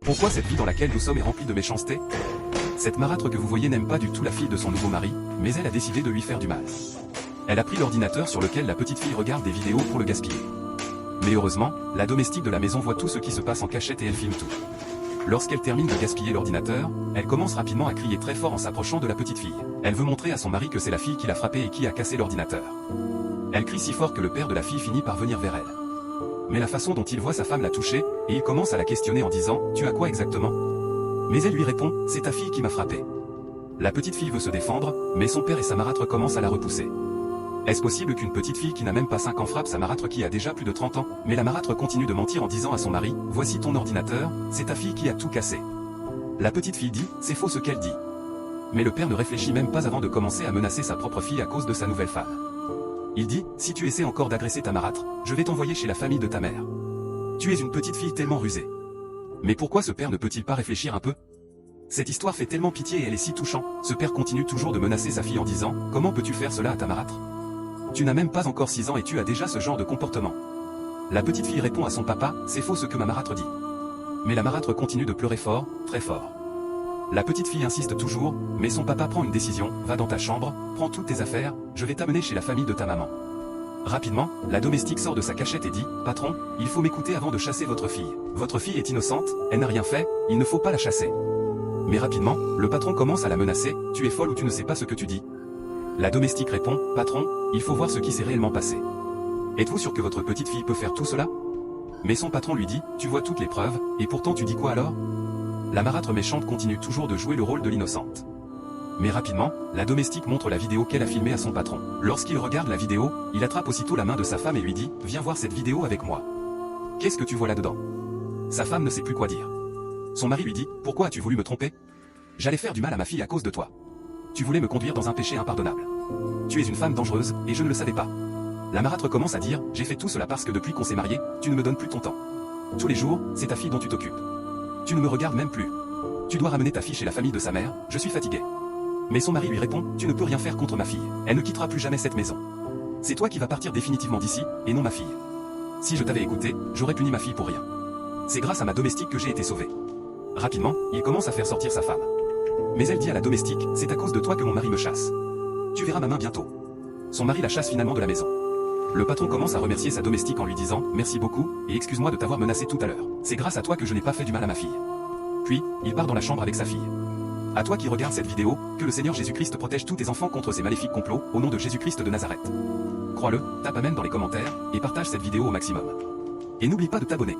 Pourquoi cette vie dans laquelle nous sommes est remplie de méchanceté? Cette marâtre que vous voyez n'aime pas du tout la fille de son nouveau mari, mais elle a décidé de lui faire du mal. Elle a pris l'ordinateur sur lequel la petite fille regarde des vidéos pour le gaspiller. Mais heureusement, la domestique de la maison voit tout ce qui se passe en cachette et elle filme tout. Lorsqu'elle termine de gaspiller l'ordinateur, elle commence rapidement à crier très fort en s'approchant de la petite fille. Elle veut montrer à son mari que c'est la fille qui l'a frappée et qui a cassé l'ordinateur. Elle crie si fort que le père de la fille finit par venir vers elle. Mais la façon dont il voit sa femme l'a touchée, et il commence à la questionner en disant « Tu as quoi exactement ?» Mais elle lui répond « C'est ta fille qui m'a frappé ». La petite fille veut se défendre, mais son père et sa marâtre commencent à la repousser. Est-ce possible qu'une petite fille qui n'a même pas 5 ans frappe sa marâtre qui a déjà plus de 30 ans? Mais la marâtre continue de mentir en disant à son mari « Voici ton ordinateur, c'est ta fille qui a tout cassé ». La petite fille dit « C'est faux ce qu'elle dit ». Mais le père ne réfléchit même pas avant de commencer à menacer sa propre fille à cause de sa nouvelle femme. Il dit « Si tu essaies encore d'agresser ta marâtre, je vais t'envoyer chez la famille de ta mère. Tu es une petite fille tellement rusée. » Mais pourquoi ce père ne peut-il pas réfléchir un peu? Cette histoire fait tellement pitié et elle est si touchante. Ce père continue toujours de menacer sa fille en disant « Comment peux-tu faire cela à ta marâtre? Tu n'as même pas encore 6 ans et tu as déjà ce genre de comportement. » La petite fille répond à son papa « C'est faux ce que ma marâtre dit. » Mais la marâtre continue de pleurer fort, très fort. La petite fille insiste toujours, mais son papa prend une décision, va dans ta chambre, prends toutes tes affaires, je vais t'amener chez la famille de ta maman. Rapidement, la domestique sort de sa cachette et dit, patron, il faut m'écouter avant de chasser votre fille. Votre fille est innocente, elle n'a rien fait, il ne faut pas la chasser. Mais rapidement, le patron commence à la menacer, tu es folle ou tu ne sais pas ce que tu dis. La domestique répond, patron, il faut voir ce qui s'est réellement passé. Êtes-vous sûr que votre petite fille peut faire tout cela? Mais son patron lui dit, tu vois toutes les preuves, et pourtant tu dis quoi alors? La marâtre méchante continue toujours de jouer le rôle de l'innocente. Mais rapidement, la domestique montre la vidéo qu'elle a filmée à son patron. Lorsqu'il regarde la vidéo, il attrape aussitôt la main de sa femme et lui dit « Viens voir cette vidéo avec moi. Qu'est-ce que tu vois là-dedans ?» Sa femme ne sait plus quoi dire. Son mari lui dit « Pourquoi as-tu voulu me tromper? J'allais faire du mal à ma fille à cause de toi. Tu voulais me conduire dans un péché impardonnable. Tu es une femme dangereuse, et je ne le savais pas. » La marâtre commence à dire « J'ai fait tout cela parce que depuis qu'on s'est mariés, tu ne me donnes plus ton temps. Tous les jours, c'est ta fille dont tu t'occupes. Tu ne me regardes même plus. Tu dois ramener ta fille chez la famille de sa mère, je suis fatigué. » Mais son mari lui répond, tu ne peux rien faire contre ma fille, elle ne quittera plus jamais cette maison. C'est toi qui vas partir définitivement d'ici, et non ma fille. Si je t'avais écouté, j'aurais puni ma fille pour rien. C'est grâce à ma domestique que j'ai été sauvé. Rapidement, il commence à faire sortir sa femme. Mais elle dit à la domestique, c'est à cause de toi que mon mari me chasse. Tu verras ma main bientôt. Son mari la chasse finalement de la maison. Le patron commence à remercier sa domestique en lui disant, merci beaucoup, et excuse-moi de t'avoir menacé tout à l'heure. C'est grâce à toi que je n'ai pas fait du mal à ma fille. Puis, il part dans la chambre avec sa fille. À toi qui regardes cette vidéo, que le Seigneur Jésus-Christ protège tous tes enfants contre ces maléfiques complots, au nom de Jésus-Christ de Nazareth. Crois-le, tape Amen dans les commentaires, et partage cette vidéo au maximum. Et n'oublie pas de t'abonner.